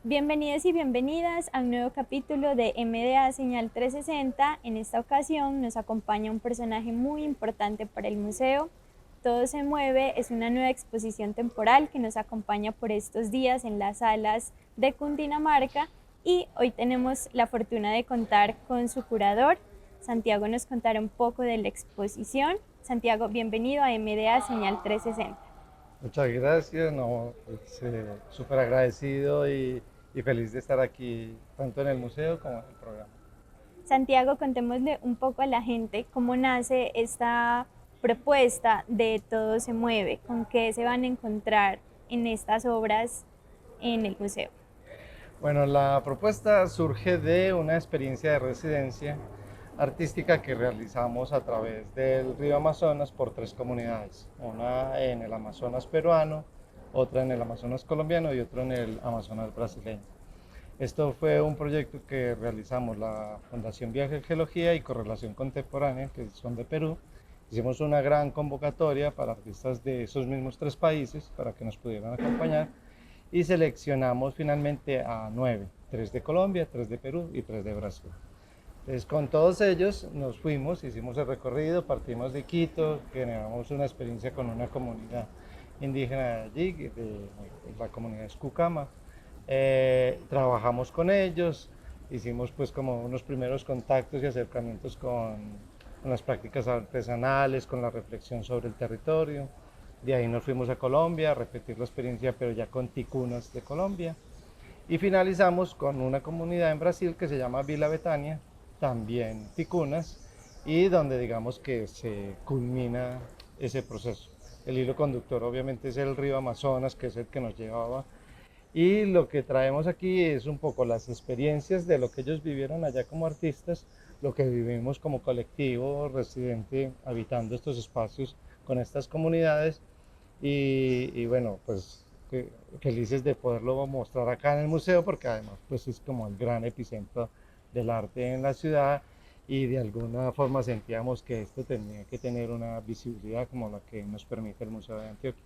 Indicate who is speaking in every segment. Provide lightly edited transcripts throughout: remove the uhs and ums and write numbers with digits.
Speaker 1: Bienvenidos y bienvenidas a un nuevo capítulo de MDA Señal 360. En esta ocasión nos acompaña un personaje muy importante para el museo. Todo se mueve es una nueva exposición temporal que nos acompaña por estos días en las salas de Cundinamarca y hoy tenemos la fortuna de contar con su curador. Santiago nos contará un poco de la exposición. Santiago, bienvenido a MDA Señal 360.
Speaker 2: Muchas gracias, no, pues, súper agradecido y feliz de estar aquí, tanto en el museo como en el programa.
Speaker 1: Santiago, contémosle un poco a la gente cómo nace esta propuesta de Todo se mueve, con qué se van a encontrar en estas obras en el museo.
Speaker 2: Bueno, la propuesta surge de una experiencia de residencia artística que realizamos a través del río Amazonas por tres comunidades, una en el Amazonas peruano, otra en el Amazonas colombiano y otra en el Amazonas brasileño. Esto fue un proyecto que realizamos la Fundación Viaje Geología y Correlación Contemporánea, que son de Perú. Hicimos una gran convocatoria para artistas de esos mismos tres países para que nos pudieran acompañar y seleccionamos finalmente a 9, 3 de Colombia, 3 de Perú y 3 de Brasil. Entonces, con todos ellos nos fuimos, hicimos el recorrido, partimos de Quito, generamos una experiencia con una comunidad indígena de allí, de la comunidad Escucama. Trabajamos con ellos, hicimos pues como unos primeros contactos y acercamientos con las prácticas artesanales, con la reflexión sobre el territorio. De ahí nos fuimos a Colombia a repetir la experiencia, pero ya con ticunas de Colombia. Y finalizamos con una comunidad en Brasil que se llama Vila Betania, también ticunas, y donde digamos que se culmina ese proceso. El hilo conductor obviamente es el río Amazonas, que es el que nos llevaba. Y lo que traemos aquí es un poco las experiencias de lo que ellos vivieron allá como artistas, lo que vivimos como colectivo residente habitando estos espacios con estas comunidades y bueno, pues felices de poderlo mostrar acá en el museo porque además pues es como el gran epicentro del arte en la ciudad y de alguna forma sentíamos que esto tenía que tener una visibilidad como la que nos permite el Museo de Antioquia.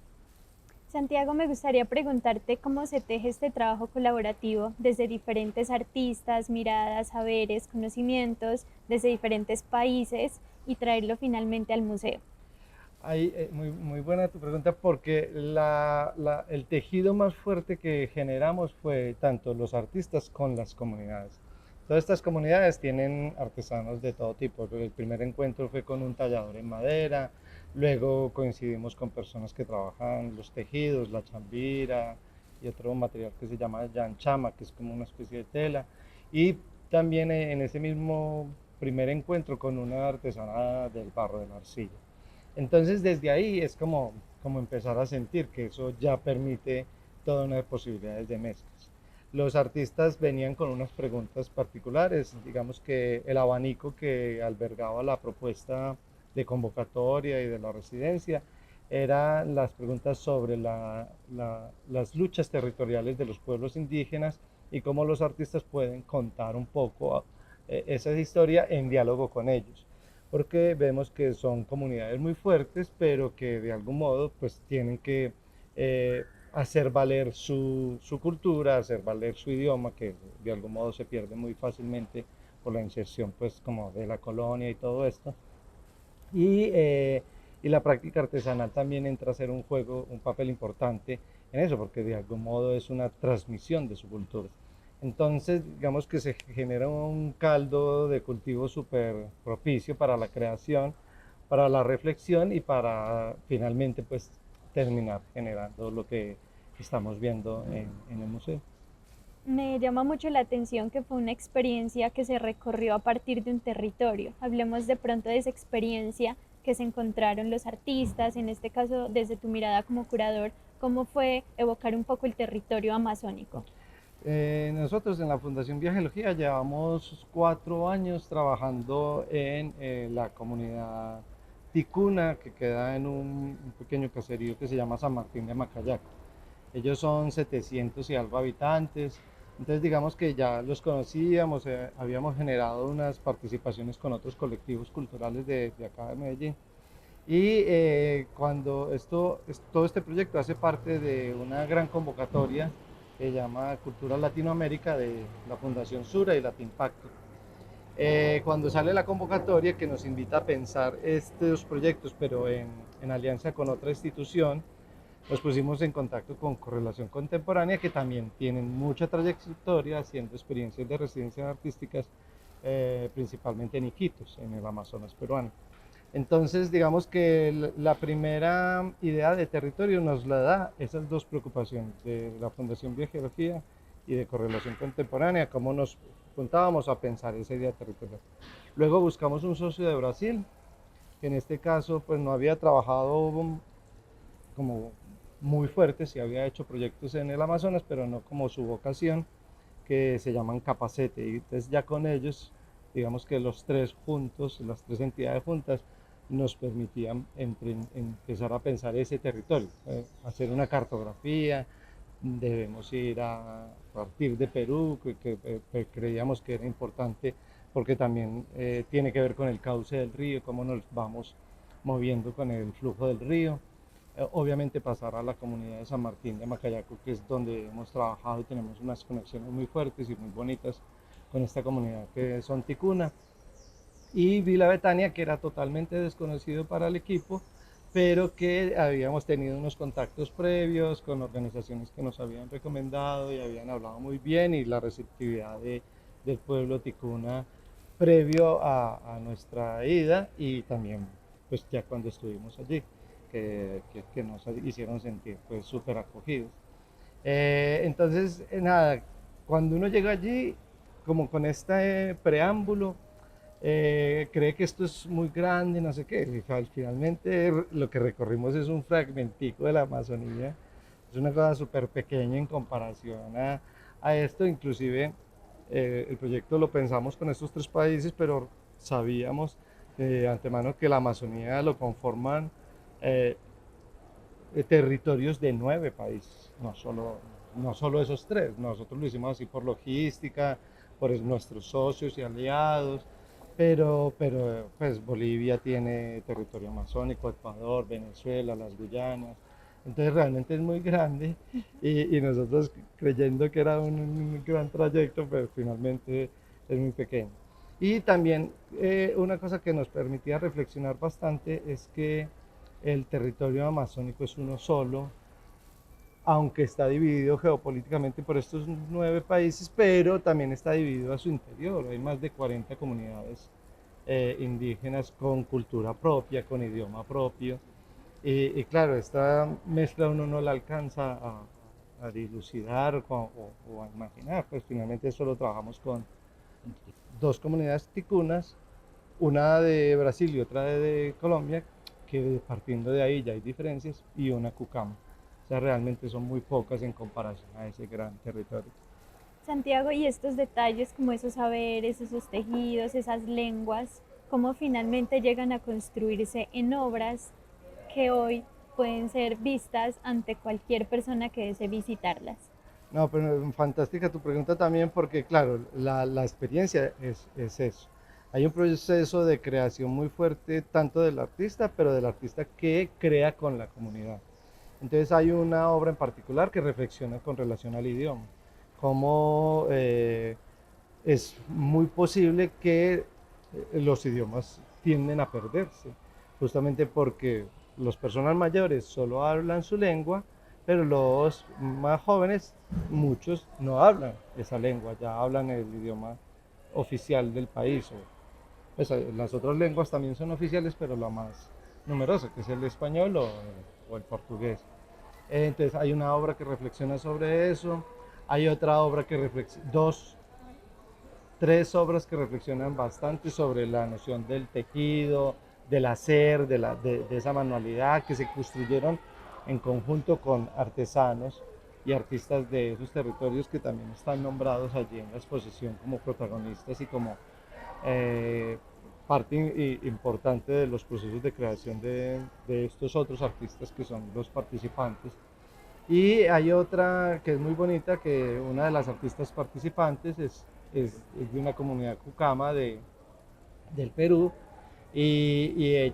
Speaker 1: Santiago, me gustaría preguntarte cómo se teje este trabajo colaborativo desde diferentes artistas, miradas, saberes, conocimientos, desde diferentes países y traerlo finalmente al museo.
Speaker 2: Ahí, muy buena tu pregunta porque el tejido más fuerte que generamos fue tanto los artistas con las comunidades. Todas estas comunidades tienen artesanos de todo tipo. El primer encuentro fue con un tallador en madera, luego coincidimos con personas que trabajan los tejidos, la chambira y otro material que se llama yanchama, que es como una especie de tela. Y también en ese mismo primer encuentro con una artesana del barro, de la arcilla. Entonces desde ahí es como empezar a sentir que eso ya permite toda una posibilidades de mezclas. Los artistas venían con unas preguntas particulares, digamos que el abanico que albergaba la propuesta de convocatoria y de la residencia eran las preguntas sobre las luchas territoriales de los pueblos indígenas y cómo los artistas pueden contar un poco esa historia en diálogo con ellos porque vemos que son comunidades muy fuertes, pero que de algún modo pues tienen que hacer valer su cultura, hacer valer su idioma, que de algún modo se pierde muy fácilmente por la inserción pues como de la colonia y todo esto. Y, eh, y la práctica artesanal también entra a ser un juego, un papel importante en eso, porque de algún modo es una transmisión de su cultura. Entonces, digamos que se genera un caldo de cultivo súper propicio para la creación, para la reflexión y para finalmente pues terminar generando lo que estamos viendo en el museo.
Speaker 1: Me llama mucho la atención que fue una experiencia que se recorrió a partir de un territorio. Hablemos de pronto de esa experiencia que se encontraron los artistas, en este caso desde tu mirada como curador, cómo fue evocar un poco el territorio amazónico.
Speaker 2: Nosotros en la Fundación Viajelogía llevamos 4 años trabajando en la comunidad ticuna que queda en un pequeño caserío que se llama San Martín de Macayac. Ellos son 700 y algo habitantes, entonces digamos que ya los conocíamos, habíamos generado unas participaciones con otros colectivos culturales de acá de Medellín. Y cuando todo este proyecto hace parte de una gran convocatoria que se llama Cultura Latinoamérica de la Fundación Sura y Latimpacto. Cuando sale la convocatoria que nos invita a pensar estos proyectos, pero en alianza con otra institución, nos pusimos en contacto con Correlación Contemporánea, que también tienen mucha trayectoria haciendo experiencias de residencias artísticas, principalmente en Iquitos, en el Amazonas peruano. Entonces, digamos que la primera idea de territorio nos la da esas dos preocupaciones, de la Fundación Biogeografía y de Correlación Contemporánea, cómo nos juntábamos a pensar esa idea territorial. Luego buscamos un socio de Brasil, que en este caso pues no había trabajado como muy fuerte, sí había hecho proyectos en el Amazonas, pero no como su vocación, que se llaman Capacete. Y entonces ya con ellos, digamos que los tres juntos, las tres entidades juntas, nos permitían empezar a pensar ese territorio, hacer una cartografía. Debemos ir a partir de Perú, que creíamos que era importante porque también tiene que ver con el cauce del río, cómo nos vamos moviendo con el flujo del río. Obviamente pasar a la comunidad de San Martín de Macayaco, que es donde hemos trabajado y tenemos unas conexiones muy fuertes y muy bonitas con esta comunidad que son ticuna. Y Vila Betania, que era totalmente desconocido para el equipo, pero que habíamos tenido unos contactos previos con organizaciones que nos habían recomendado y habían hablado muy bien, y la receptividad del pueblo ticuna previo a nuestra ida, y también pues ya cuando estuvimos allí, que nos hicieron sentir pues súper acogidos. Entonces, nada, cuando uno llega allí, como con este preámbulo, cree que esto es muy grande, no sé qué. Y finalmente lo que recorrimos es un fragmentico de la Amazonía, es una cosa súper pequeña en comparación a esto. Inclusive el proyecto lo pensamos con estos tres países, pero sabíamos de antemano que la Amazonía lo conforman eh, territorios de 9 países, no solo esos tres. Nosotros lo hicimos así por logística, por nuestros socios y aliados, pero pues Bolivia tiene territorio amazónico, Ecuador, Venezuela, las Guyanas. Entonces realmente es muy grande, y nosotros creyendo que era un gran trayecto, pero finalmente es muy pequeño. Y también una cosa que nos permitía reflexionar bastante es que el territorio amazónico es uno solo, aunque está dividido geopolíticamente por estos 9 países, pero también está dividido a su interior. Hay más de 40 comunidades indígenas con cultura propia, con idioma propio. Y claro, esta mezcla uno no la alcanza a dilucidar o a imaginar, pues finalmente solo trabajamos con dos comunidades ticunas, una de Brasil y otra de Colombia, que partiendo de ahí ya hay diferencias, y una cucama. O sea, realmente son muy pocas en comparación a ese gran territorio.
Speaker 1: Santiago, y estos detalles como esos saberes, esos tejidos, esas lenguas, cómo finalmente llegan a construirse en obras que hoy pueden ser vistas ante cualquier persona que desee visitarlas.
Speaker 2: No, pero fantástica tu pregunta también, porque claro, la experiencia es eso. Hay un proceso de creación muy fuerte, tanto del artista, pero del artista que crea con la comunidad. Entonces hay una obra en particular que reflexiona con relación al idioma, cómo es muy posible que los idiomas tienden a perderse, justamente porque las personas mayores solo hablan su lengua, pero los más jóvenes, muchos no hablan esa lengua, ya hablan el idioma oficial del país. Pues, las otras lenguas también son oficiales, pero la más numerosa, que es el español o el portugués. Entonces hay una obra que reflexiona sobre eso, hay otra obra que reflexiona, tres obras que reflexionan bastante sobre la noción del tejido, del hacer, de esa manualidad, que se construyeron en conjunto con artesanos y artistas de esos territorios, que también están nombrados allí en la exposición como protagonistas y como eh, parte importante de los procesos de creación de estos otros artistas que son los participantes. Y hay otra que es muy bonita, que una de las artistas participantes es de una comunidad cucama del Perú, y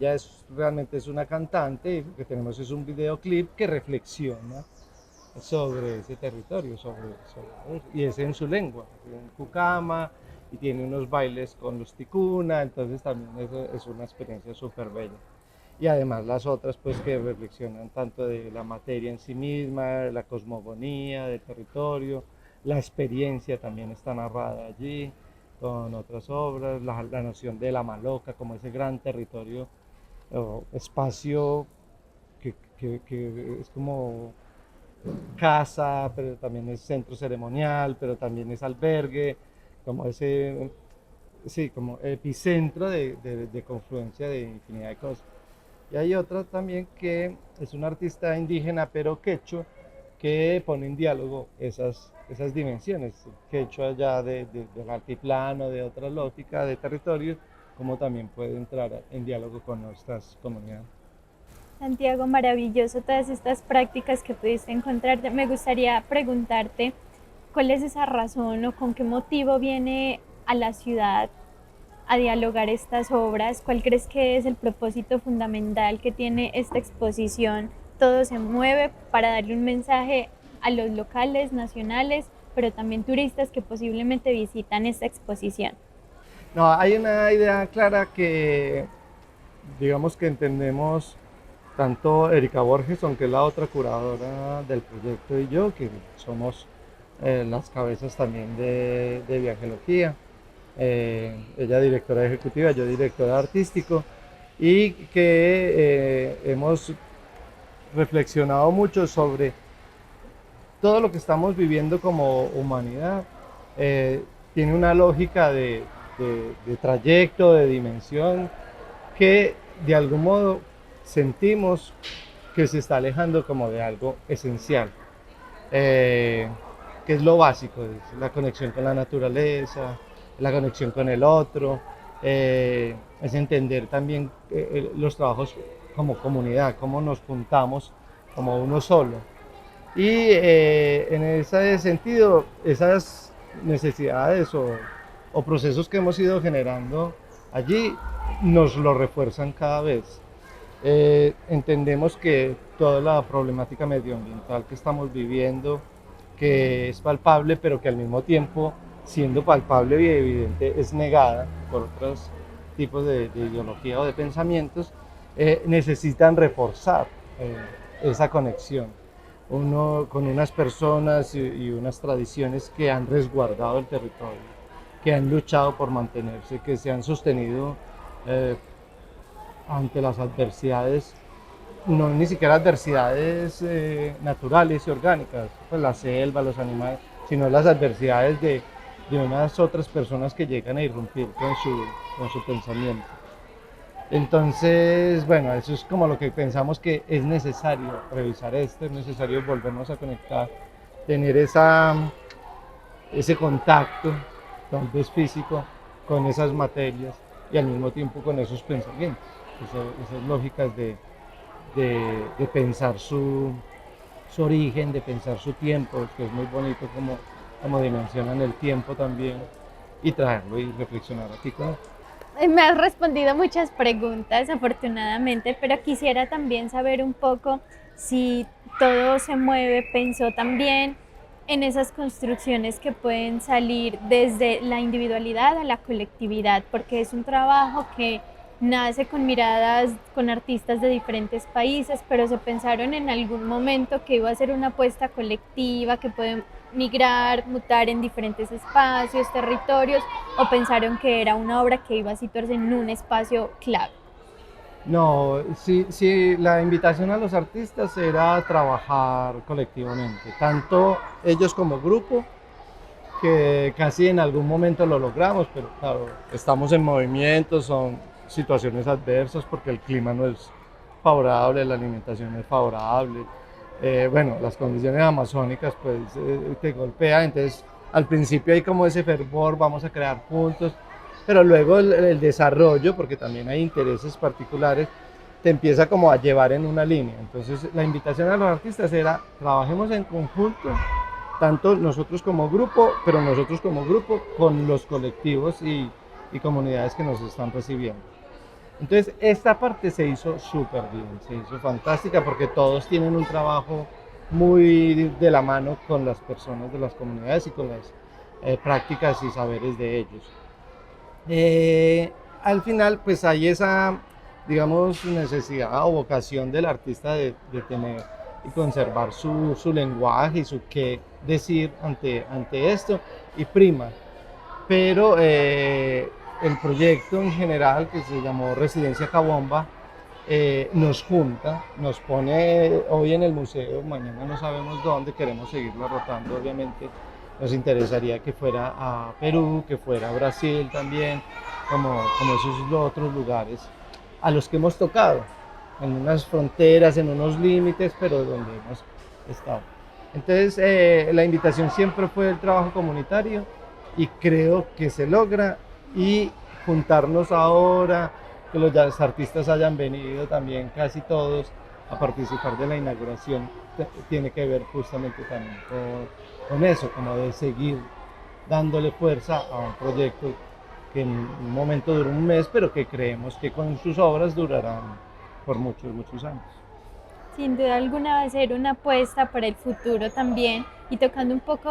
Speaker 2: realmente es una cantante, y lo que tenemos es un videoclip que reflexiona sobre ese territorio, y es en su lengua, en Cucama, y tiene unos bailes con los ticuna, entonces también eso es una experiencia súper bella. Y además las otras pues que reflexionan tanto de la materia en sí misma, de la cosmogonía, del territorio, la experiencia también está narrada allí con otras obras, la noción de la Maloca como ese gran territorio o espacio que es como casa, pero también es centro ceremonial, pero también es albergue, como ese, sí, como epicentro de confluencia de infinidad de cosas. Y hay otra también que es una artista indígena, pero quechua, que pone en diálogo esas dimensiones, quechua ya del altiplano, de otra lógica, de territorio, como también puede entrar en diálogo con nuestras comunidades.
Speaker 1: Santiago, maravilloso todas estas prácticas que pudiste encontrarte. Me gustaría preguntarte cuál es esa razón o con qué motivo viene a la ciudad a dialogar estas obras. ¿Cuál crees que es el propósito fundamental que tiene esta exposición? Todo se mueve para darle un mensaje a los locales, nacionales, pero también turistas que posiblemente visitan esta exposición.
Speaker 2: No, hay una idea clara que digamos que entendemos tanto Erika Borges, aunque es la otra curadora del proyecto, y yo, que somos las cabezas también de Viajelogía, ella directora ejecutiva, yo director artístico, y que hemos reflexionado mucho sobre todo lo que estamos viviendo como humanidad. Tiene una lógica de trayecto, de dimensión, que de algún modo sentimos que se está alejando como de algo esencial, eh, que es lo básico, es la conexión con la naturaleza, la conexión con el otro, es entender también los trabajos como comunidad, cómo nos juntamos como uno solo. Y en ese sentido, esas necesidades o procesos que hemos ido generando allí nos lo refuerzan cada vez. Entendemos que toda la problemática medioambiental que estamos viviendo, que es palpable, pero que al mismo tiempo, siendo palpable y evidente, es negada por otros tipos de ideología o de pensamientos, necesitan reforzar esa conexión. Uno con unas personas y unas tradiciones que han resguardado el territorio, que han luchado por mantenerse, que se han sostenido eh, ante las adversidades, no ni siquiera adversidades naturales y orgánicas, pues la selva, los animales, sino las adversidades de unas otras personas que llegan a irrumpir con su pensamiento. Entonces, bueno, eso es como lo que pensamos que es necesario revisar esto, es necesario volvernos a conectar, tener ese contacto, tal vez físico, con esas materias y al mismo tiempo con esos pensamientos, esas lógicas de pensar su origen, de pensar su tiempo, que es muy bonito como dimensionan el tiempo también, y traerlo y reflexionar aquí con él.
Speaker 1: Me has respondido muchas preguntas, afortunadamente, pero quisiera también saber un poco si todo se mueve, pensó también en esas construcciones que pueden salir desde la individualidad a la colectividad, porque es un trabajo que nace con miradas, con artistas de diferentes países, pero se pensaron en algún momento que iba a ser una apuesta colectiva, que puede migrar, mutar en diferentes espacios, territorios, o pensaron que era una obra que iba a situarse en un espacio clave.
Speaker 2: No, sí, sí, la invitación a los artistas era trabajar colectivamente, tanto ellos como grupo, que casi en algún momento lo logramos, pero claro, estamos en movimiento, son situaciones adversas porque el clima no es favorable, la alimentación no es favorable, bueno, las condiciones amazónicas pues te golpean, entonces al principio hay como ese fervor, vamos a crear juntos, pero luego el desarrollo, porque también hay intereses particulares, te empieza como a llevar en una línea. Entonces la invitación a los artistas era, trabajemos en conjunto, tanto nosotros como grupo, pero nosotros como grupo con los colectivos y comunidades que nos están recibiendo. Entonces esta parte se hizo súper bien, se hizo fantástica porque todos tienen un trabajo muy de la mano con las personas de las comunidades y con las prácticas y saberes de ellos. Eh, Al final, pues hay esa, digamos, necesidad o vocación del artista de tener y conservar su lenguaje y su qué decir ante esto, y prima. Pero el proyecto en general, que se llamó Residencia Cabomba, nos junta, nos pone hoy en el museo, mañana no sabemos dónde, queremos seguirlo rotando, obviamente. Nos interesaría que fuera a Perú, que fuera a Brasil también, como esos otros lugares a los que hemos tocado, en unas fronteras, en unos límites, pero donde hemos estado. Entonces, la invitación siempre fue el trabajo comunitario, y creo que se logra, y juntarnos ahora, que los artistas hayan venido también casi todos a participar de la inauguración, tiene que ver justamente también con eso, como de seguir dándole fuerza a un proyecto que en un momento duró un mes, pero que creemos que con sus obras durarán por muchos, muchos años.
Speaker 1: Sin duda alguna va a ser una apuesta para el futuro también y tocando un poco,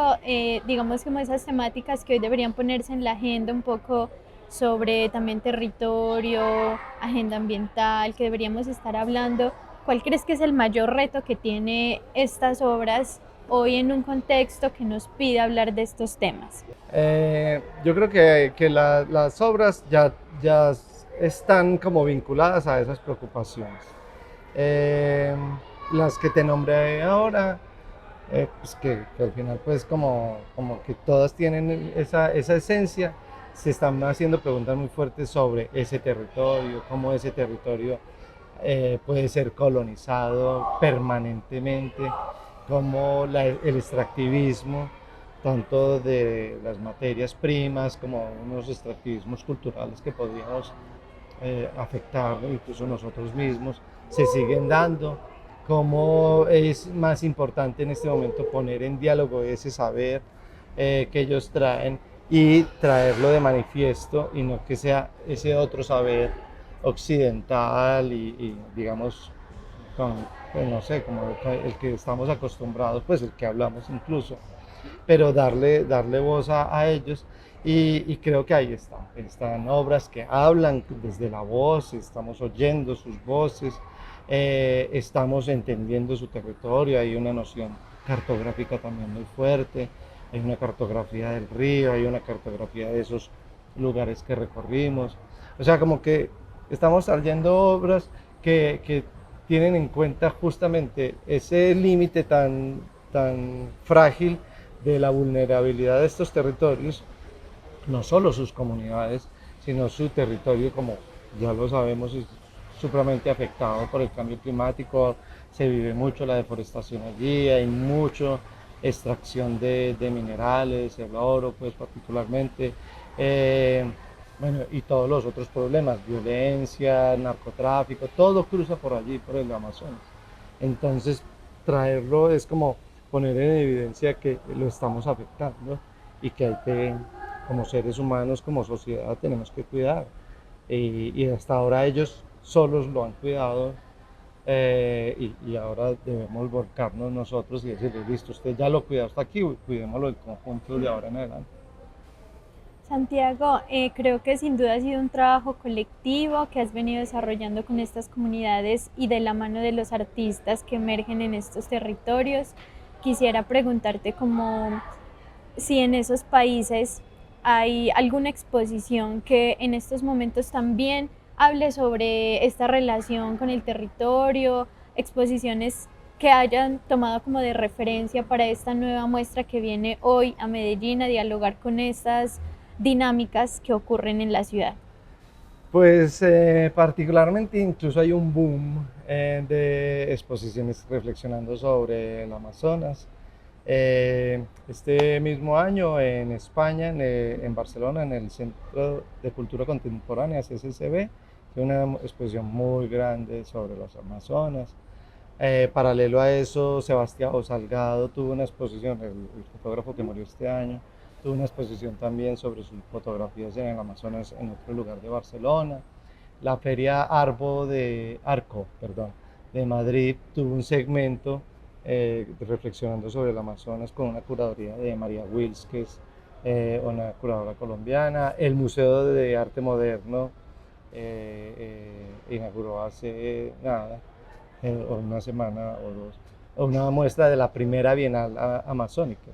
Speaker 1: digamos, como esas temáticas que hoy deberían ponerse en la agenda, un poco sobre también territorio, agenda ambiental, que deberíamos estar hablando. ¿Cuál crees que es el mayor reto que tiene estas obras hoy en un contexto que nos pide hablar de estos temas?
Speaker 2: Yo creo que las obras ya están como vinculadas a esas preocupaciones. Eh, las que te nombré ahora, pues que al final pues como que todas tienen esa esencia, se están haciendo preguntas muy fuertes sobre ese territorio, cómo ese territorio puede ser colonizado permanentemente, como el extractivismo, tanto de las materias primas como unos extractivismos culturales que podríamos afectar incluso nosotros mismos, se siguen dando. Cómo es más importante en este momento poner en diálogo ese saber que ellos traen y traerlo de manifiesto, y no que sea ese otro saber occidental y digamos, con, pues no sé, como el que estamos acostumbrados, pues el que hablamos incluso, pero darle voz a ellos. Y creo que ahí están obras que hablan desde la voz, estamos oyendo sus voces, estamos entendiendo su territorio, hay una noción cartográfica también muy fuerte, hay una cartografía del río, hay una cartografía de esos lugares que recorrimos, o sea, como que estamos trayendo obras que tienen en cuenta justamente ese límite tan frágil de la vulnerabilidad de estos territorios, no solo sus comunidades, sino su territorio, como ya lo sabemos, es supremamente afectado por el cambio climático, se vive mucho la deforestación allí, hay mucha extracción de minerales, el oro pues particularmente, eh, bueno, y todos los otros problemas, violencia, narcotráfico, todo cruza por allí, por el Amazonas. Entonces, traerlo es como poner en evidencia que lo estamos afectando y que hay que, como seres humanos, como sociedad, tenemos que cuidar. Y hasta ahora ellos solos lo han cuidado, y ahora debemos volcarnos nosotros y decirles, listo, usted ya lo cuidó hasta aquí, cuidémoslo en conjunto de ahora en adelante.
Speaker 1: Santiago, creo que sin duda ha sido un trabajo colectivo que has venido desarrollando con estas comunidades y de la mano de los artistas que emergen en estos territorios. Quisiera preguntarte como si en esos países hay alguna exposición que en estos momentos también hable sobre esta relación con el territorio, exposiciones que hayan tomado como de referencia para esta nueva muestra que viene hoy a Medellín a dialogar con estas dinámicas que ocurren en la ciudad.
Speaker 2: Pues particularmente incluso hay un boom de exposiciones reflexionando sobre el Amazonas. Este mismo año en España, en Barcelona, en el Centro de Cultura Contemporánea, CCCB, fue una exposición muy grande sobre los Amazonas. Paralelo a eso, Sebastián Salgado tuvo una exposición, el fotógrafo que murió este año, tuvo una exposición también sobre sus fotografías en el Amazonas en otro lugar de Barcelona. La Feria Arco, perdón, de Madrid tuvo un segmento reflexionando sobre el Amazonas con una curaduría de María Wills, que es una curadora colombiana. El Museo de Arte Moderno inauguró hace nada, una semana o dos, una muestra de la primera Bienal Amazónica.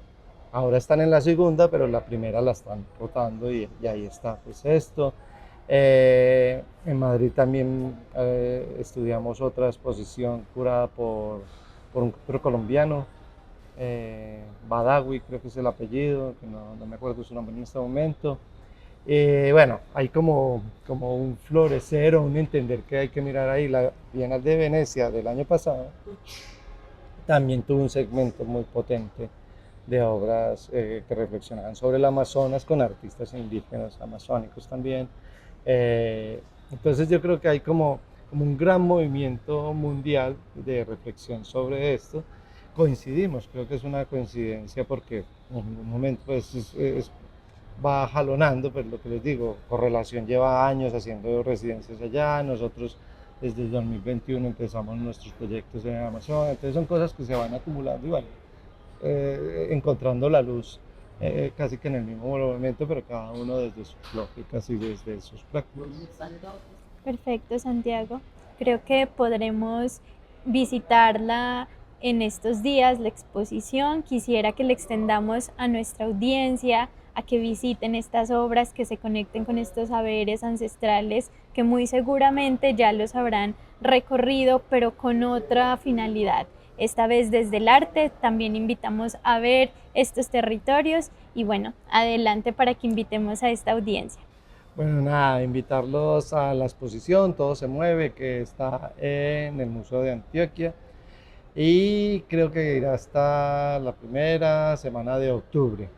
Speaker 2: Ahora están en la segunda, pero la primera la están rotando y ahí está pues esto. En Madrid también estudiamos otra exposición curada por un pintor colombiano, Badawi creo que es el apellido, que no me acuerdo su nombre en este momento. Bueno, hay como un florecer o un entender que hay que mirar ahí. La Bienal de Venecia del año pasado también tuvo un segmento muy potente de obras que reflexionaban sobre el Amazonas con artistas indígenas amazónicos también. Entonces yo creo que hay como un gran movimiento mundial de reflexión sobre esto. Coincidimos, creo que es una coincidencia porque en un momento pues, va jalonando, pero lo que les digo, Correlación lleva años haciendo residencias allá, nosotros desde el 2021 empezamos nuestros proyectos en Amazonas, entonces son cosas que se van acumulando y van encontrando la luz casi que en el mismo momento, pero cada uno desde sus lógicas y desde sus prácticas.
Speaker 1: Perfecto, Santiago. Creo que podremos visitarla en estos días, la exposición. Quisiera que le extendamos a nuestra audiencia a que visiten estas obras, que se conecten con estos saberes ancestrales que muy seguramente ya los habrán recorrido, pero con otra finalidad. Esta vez desde el arte también invitamos a ver estos territorios y bueno, adelante para que invitemos a esta audiencia.
Speaker 2: Bueno, nada, invitarlos a la exposición Todo se mueve, que está en el Museo de Antioquia y creo que irá hasta la primera semana de octubre.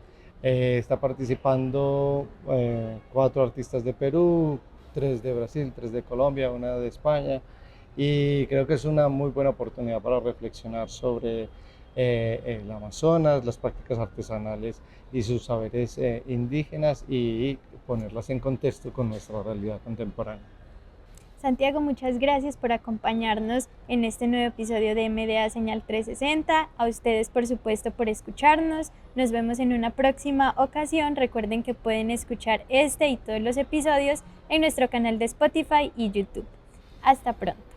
Speaker 2: Está participando 4 artistas de Perú, 3 de Brasil, 3 de Colombia, una de España, y creo que es una muy buena oportunidad para reflexionar sobre el Amazonas, las prácticas artesanales y sus saberes indígenas y ponerlas en contexto con nuestra realidad contemporánea.
Speaker 1: Santiago, muchas gracias por acompañarnos en este nuevo episodio de MDA Señal 360. A ustedes, por supuesto, por escucharnos. Nos vemos en una próxima ocasión. Recuerden que pueden escuchar este y todos los episodios en nuestro canal de Spotify y YouTube. Hasta pronto.